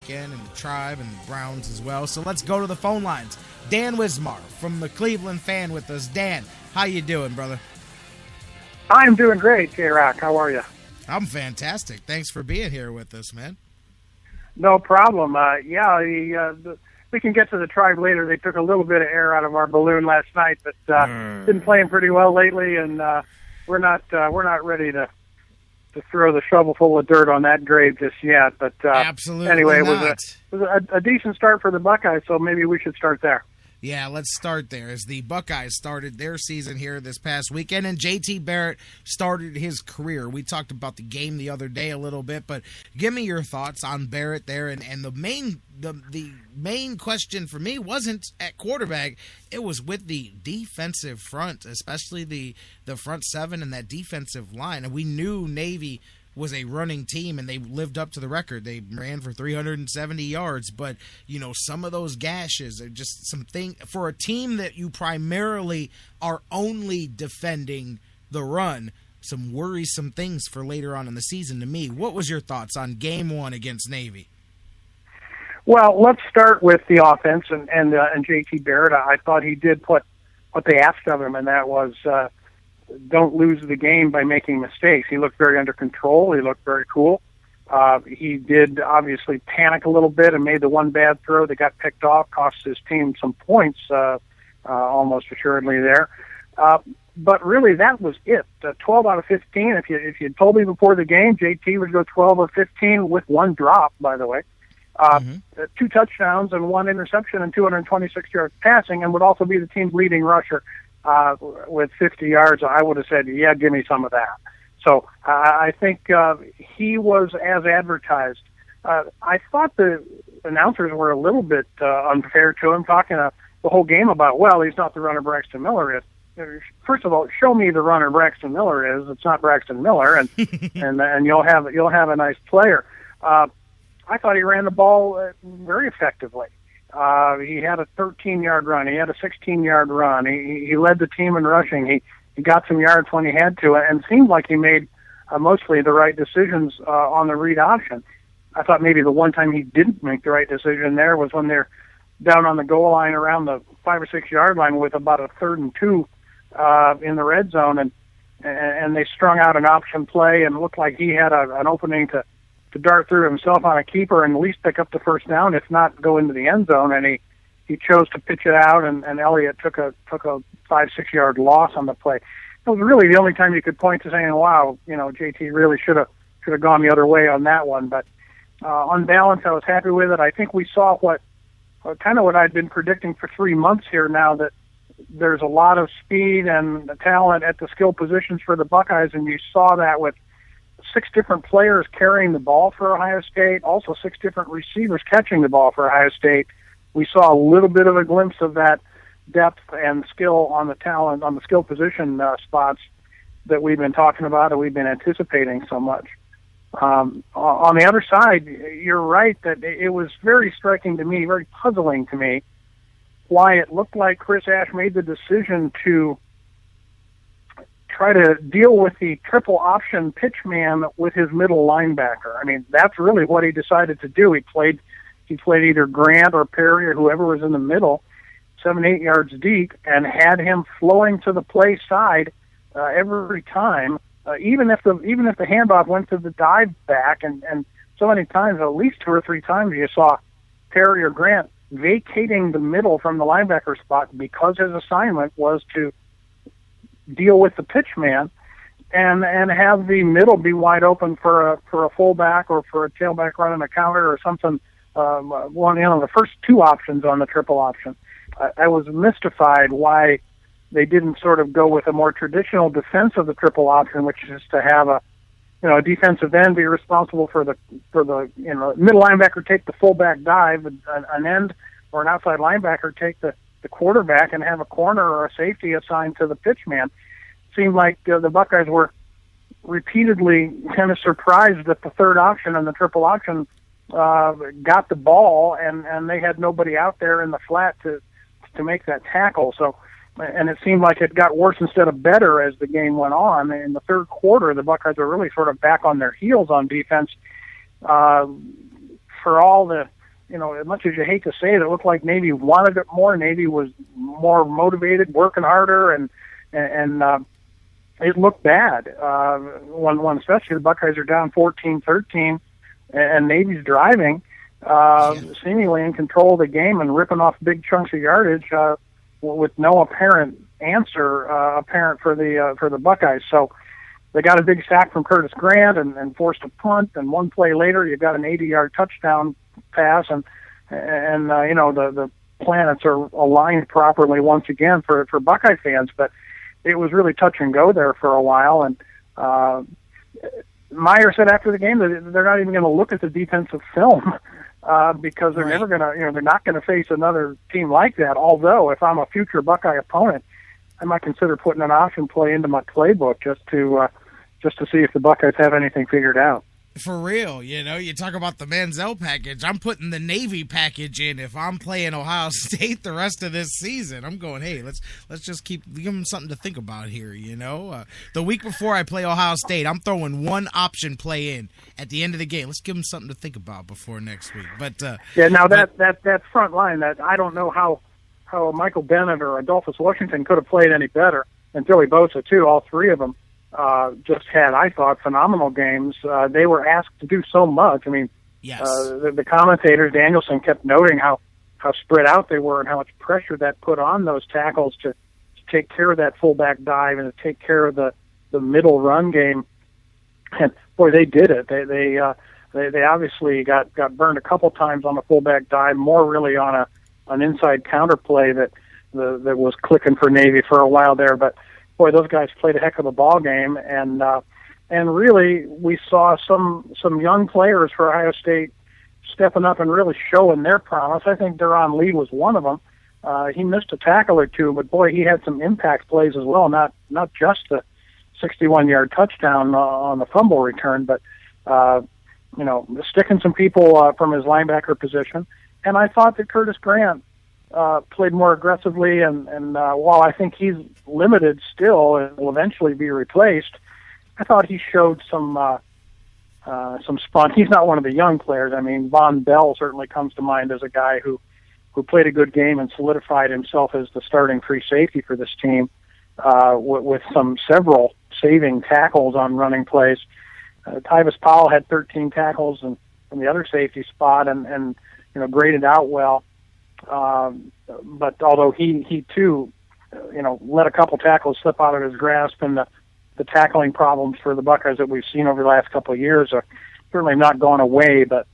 weekend, and the Tribe and the Browns as well. So let's go to the phone lines. Dan Wismar from the Cleveland Fan with us. Dan, how you doing, brother? I'm doing great, J-Rock. How are you? I'm fantastic. Thanks for being here with us, man. No problem. We can get to the Tribe later. They took a little bit of air out of our balloon last night, but been playing pretty well lately, and we're not ready to throw the shovel full of dirt on that grave just yet. But absolutely anyway, not. It was a decent start for the Buckeyes, so maybe we should start there. Yeah, let's start there. As the Buckeyes started their season here this past weekend, and JT Barrett started his career. We talked about the game the other day a little bit, but give me your thoughts on Barrett there. And the main question for me wasn't at quarterback. It was with the defensive front, especially the front seven and that defensive line. And we knew Navy was a running team, and they lived up to the record. They ran for 370 yards, but some of those gashes are just something for a team that you primarily are only defending the run. Some worrisome things for later on in the season to me. What was your thoughts on game one against Navy? Well, let's start with the offense and JT Barrett. I thought he did what they asked of him, and that was don't lose the game by making mistakes. He looked very under control. He looked very cool. He did obviously panic a little bit and made the one bad throw that got picked off, cost his team some points almost assuredly there. But really, that was it. 12 out of 15. If you had told me before the game, JT would go 12 of 15 with one drop, by the way. 2 touchdowns and 1 interception and 226 yards passing, and would also be the team's leading rusher with 50 yards. I would have said, yeah, give me some of that. So I think he was as advertised. I thought the announcers were a little bit unfair to him, talking the whole game about, well, he's not the runner Braxton Miller is. First of all, show me the runner Braxton Miller is. It's not Braxton Miller, and and you'll have a nice player. I thought he ran the ball very effectively. He had a 13-yard run. He had a 16-yard run. He led the team in rushing. He got some yards when he had to, and seemed like he made mostly the right decisions on the read option. I thought maybe the one time he didn't make the right decision there was when they're down on the goal line around the 5 or 6 yard line with about a 3rd and 2 in the red zone, and they strung out an option play and looked like he had an opening to dart through himself on a keeper and at least pick up the first down, if not go into the end zone. And he chose to pitch it out, and Elliott took a 5-6 yard loss on the play. It was really the only time you could point to saying, wow, JT really should have gone the other way on that one. But on balance, I was happy with it. I think we saw what I'd been predicting for 3 months here now, that there's a lot of speed and talent at the skill positions for the Buckeyes, and you saw that with 6 different players carrying the ball for Ohio State, also 6 different receivers catching the ball for Ohio State. We saw a little bit of a glimpse of that depth and skill on the skill position spots that we've been talking about and we've been anticipating so much. On the other side, you're right that it was very striking to me, very puzzling to me, why it looked like Chris Ash made the decision to try to deal with the triple option pitch man with his middle linebacker. I mean, that's really what he decided to do. He played either Grant or Perry or whoever was in the middle, 7-8 yards deep, and had him flowing to the play side every time, even if the handoff went to the dive back, and so many times, at least 2 or 3 times, you saw Perry or Grant vacating the middle from the linebacker spot because his assignment was to deal with the pitch man and have the middle be wide open for a fullback or for a tailback running a counter or something. One of the first 2 options on the triple option. I was mystified why they didn't sort of go with a more traditional defense of the triple option, which is to have a defensive end be responsible for the middle linebacker take the fullback dive, an end or an outside linebacker take the quarterback, and have a corner or a safety assigned to the pitch man. Seemed like the Buckeyes were repeatedly kind of surprised that the third option and the triple option got the ball, and they had nobody out there in the flat to make that tackle. So, and it seemed like it got worse instead of better as the game went on. In the third quarter, the Buckeyes were really sort of back on their heels on defense. For all the as much as you hate to say it, it looked like Navy wanted it more. Navy was more motivated, working harder, and it looked bad. When especially the Buckeyes are down 14-13, and Navy's driving, seemingly in control of the game and ripping off big chunks of yardage with no apparent answer apparent for the Buckeyes. So they got a big sack from Curtis Grant and forced a punt, and one play later you got an 80-yard touchdown pass, and the planets are aligned properly once again for Buckeye fans. But it was really touch and go there for a while, and Meyer said after the game that they're not even going to look at the defensive film because they're never going to, they're not going to face another team like that. Although if I'm a future Buckeye opponent, I might consider putting an option play into my playbook just to see if the Buckeyes have anything figured out. For real, you talk about the Manziel package. I'm putting the Navy package in if I'm playing Ohio State the rest of this season. I'm going, hey, let's just give them something to think about here. The week before I play Ohio State, I'm throwing one option play in at the end of the game. Let's give them something to think about before next week. But now that front line, that I don't know how Michael Bennett or Adolphus Washington could have played any better, and Billy Bosa too. All three of them just had, I thought, phenomenal games. They were asked to do so much. I mean, yes. The commentators, Danielson, kept noting how spread out they were and how much pressure that put on those tackles to take care of that fullback dive and to take care of the middle run game. And boy, they did it. They obviously got burned a couple times on the fullback dive, more really on an inside counter play that was clicking for Navy for a while there, but boy, those guys played a heck of a ball game, and really we saw some young players for Ohio State stepping up and really showing their promise. I think Deron Lee was one of them. He missed a tackle or two, but boy, he had some impact plays as well. Not just the 61-yard touchdown on the fumble return, but sticking some people from his linebacker position. And I thought that Curtis Grant played more aggressively, and while I think he's limited still and will eventually be replaced, I thought he showed some spunk. He's not one of the young players. I mean, Von Bell certainly comes to mind as a guy who played a good game and solidified himself as the starting free safety for this team with several saving tackles on running plays. Tyvis Powell had 13 tackles and from the other safety spot and graded out well. But although he too, let a couple tackles slip out of his grasp, and the tackling problems for the Buckeyes that we've seen over the last couple of years are certainly not gone away. But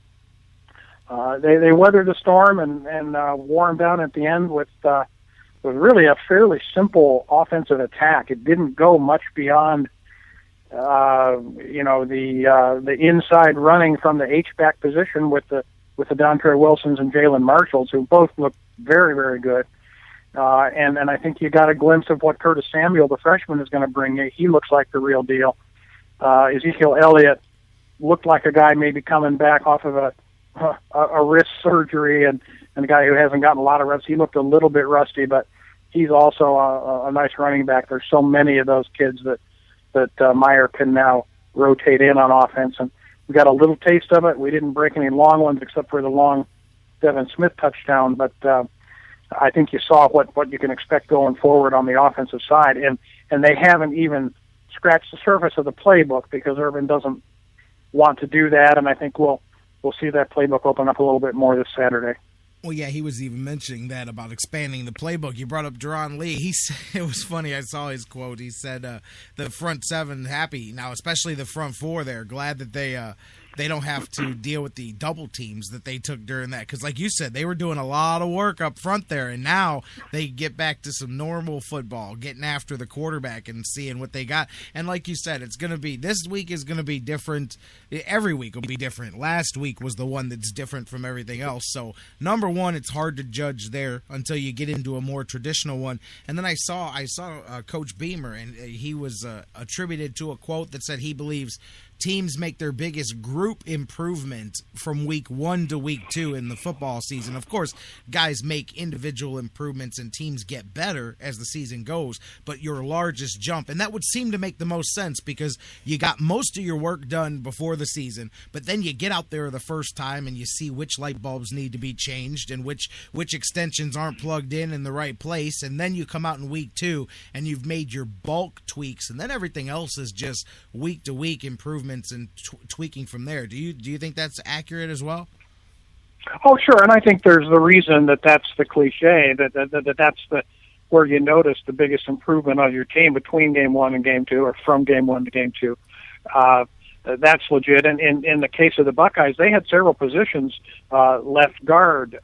they weathered the storm and wore them down at the end with really a fairly simple offensive attack. It didn't go much beyond the inside running from the H-back position with the Dontre Wilsons and Jalen Marshalls, who both look very, very good. And I think you got a glimpse of what Curtis Samuel, the freshman, is going to bring. He looks like the real deal. Ezekiel Elliott looked like a guy maybe coming back off of a wrist surgery, and a guy who hasn't gotten a lot of reps. He looked a little bit rusty, but he's also a nice running back. There's so many of those kids that Meyer can now rotate in on offense, and we got a little taste of it. We didn't break any long ones except for the long Devin Smith touchdown, but I think you saw what you can expect going forward on the offensive side, and they haven't even scratched the surface of the playbook because Urban doesn't want to do that, and I think we'll see that playbook open up a little bit more this Saturday. Well, yeah, he was even mentioning that about expanding the playbook. You brought up Deron Lee. He said, it was funny, I saw his quote. He said the front seven happy now, especially the front four there, glad that they don't have to deal with the double teams that they took during that. Because like you said, they were doing a lot of work up front there, and now they get back to some normal football, getting after the quarterback and seeing what they got. And like you said, this week is going to be different. Every week will be different. Last week was the one that's different from everything else. So, number one, it's hard to judge there until you get into a more traditional one. And then I saw Coach Beamer, and he was attributed to a quote that said he believes teams make their biggest group improvement from week 1 to week 2 in the football season. Of course, guys make individual improvements and teams get better as the season goes, but your largest jump, and that would seem to make the most sense because you got most of your work done before the season, but then you get out there the first time and you see which light bulbs need to be changed and which extensions aren't plugged in the right place, and then you come out in week 2 and you've made your bulk tweaks, and then everything else is just week to week improvements and tweaking from there. Do you think that's accurate as well? Oh, sure, and I think there's the reason that's the cliche, that's the where you notice the biggest improvement of your team between game 1 and game 2, or from game 1 to game 2. That's legit. And in the case of the Buckeyes, they had several positions, left guard,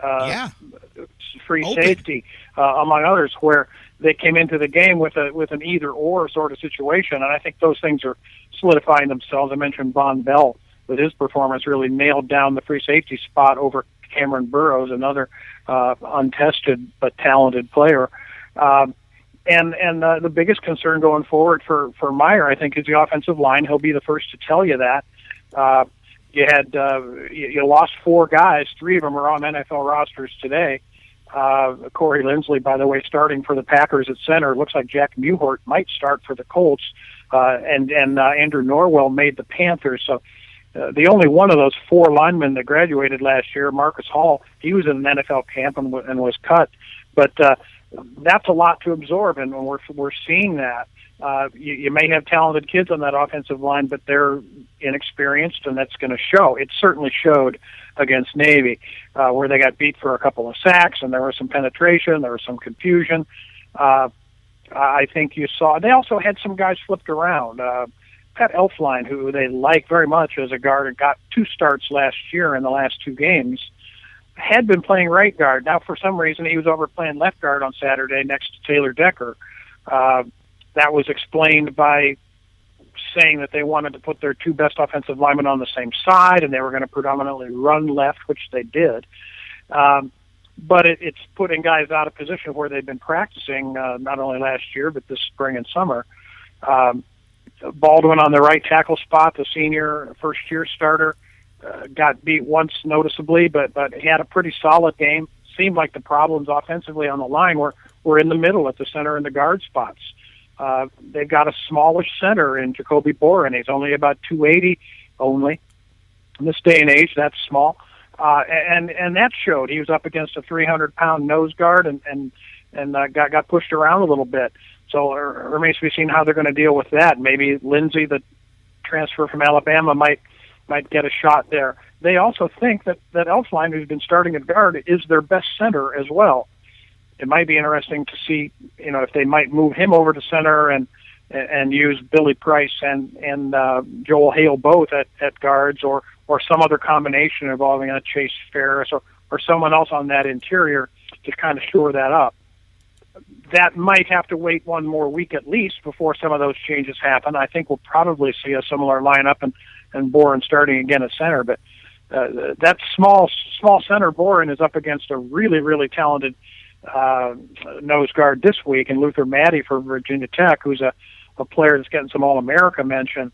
free Open. safety, among others, where they came into the game with an either-or sort of situation. And I think those things are solidifying themselves. I mentioned Von Bell with his performance really nailed down the free safety spot over Cameron Burrows, another untested but talented player. And the biggest concern going forward for Meyer, I think, is the offensive line. He'll be the first to tell you that. You lost 4 guys. 3 of them are on NFL rosters today. Corey Linsley, by the way, starting for the Packers at center. Looks like Jack Muhort might start for the Colts. And Andrew Norwell made the Panthers. So the only one of those 4 linemen that graduated last year, Marcus Hall, he was in an NFL camp and was cut. But that's a lot to absorb, and we're seeing that. You may have talented kids on that offensive line, but they're inexperienced, and that's going to show. It certainly showed against Navy, where they got beat for a couple of sacks, and there was some penetration, there was some confusion. I think you saw. They also had some guys flipped around. Pat Elflein, who they like very much as a guard, and got 2 starts last year in the last 2 games, had been playing right guard. Now, for some reason, he was over playing left guard on Saturday next to Taylor Decker. That was explained by saying that they wanted to put their 2 best offensive linemen on the same side, and they were going to predominantly run left, which they did. But it's putting guys out of position where they've been practicing not only last year, but this spring and summer. Baldwin on the right tackle spot, the senior first-year starter, got beat once noticeably, but he had a pretty solid game. Seemed like the problems offensively on the line were in the middle at the center and the guard spots. They've got a smallish center in Jacoby Boren. He's only about 280 only. In this day and age, that's small. And that showed. He was up against a 300-pound nose guard and got pushed around a little bit. So it remains to be seen how they're going to deal with that. Maybe Lindsey, the transfer from Alabama, might get a shot there. They also think that Elflein, who's been starting at guard, is their best center as well. It might be interesting to see, if they might move him over to center and use Billy Price and Joel Hale both at guards, or some other combination involving a Chase Ferris or someone else on that interior to kind of shore that up. That might have to wait 1 more week at least before some of those changes happen. I think we'll probably see a similar lineup and Boren starting again at center. But that small center, Boren, is up against a really, really talented nose guard this week, and Luther Maddie for Virginia Tech, who's a player that's getting some All-America mention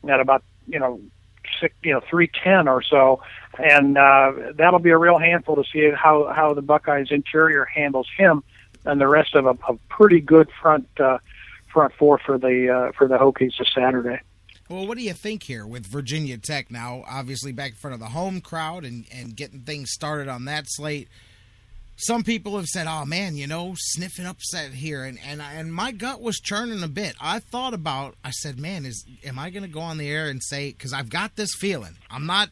at about 310 or so, and that'll be a real handful to see how the Buckeyes interior handles him and the rest of a pretty good front 4 for the Hokies this Saturday. Well, what do you think here with Virginia Tech now, obviously back in front of the home crowd and getting things started on that slate? Some people have said, oh, man, sniffing upset here. And my gut was churning a bit. I said, man, am I going to go on the air and say, because I've got this feeling. I'm not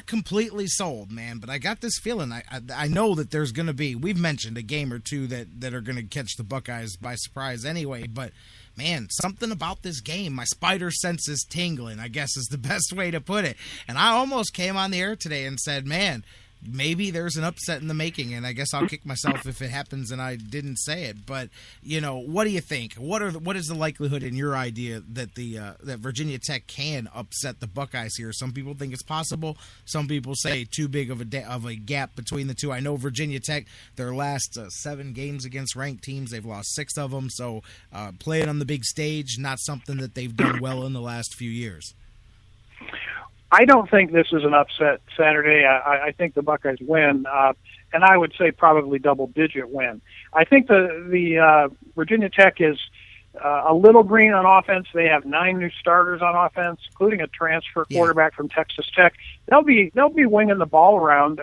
completely sold, man, but I got this feeling. I know that there's going to be, we've mentioned a game or 2 that are going to catch the Buckeyes by surprise anyway, but man, something about this game, my spider sense is tingling, I guess is the best way to put it. And I almost came on the air today and said, man, maybe there's an upset in the making, and I guess I'll kick myself if it happens and I didn't say it. But what do you think? What is the likelihood in your idea that that Virginia Tech can upset the Buckeyes here? Some people think it's possible. Some people say too big of a gap between the two. I know Virginia Tech, their last 7 games against ranked teams, they've lost 6 of them. So playing on the big stage, not something that they've done well in the last few years. I don't think this is an upset Saturday. I think the Buckeyes win, and I would say probably double-digit win. I think the Virginia Tech is a little green on offense. They have 9 new starters on offense, including a transfer quarterback from Texas Tech. They'll be winging the ball around.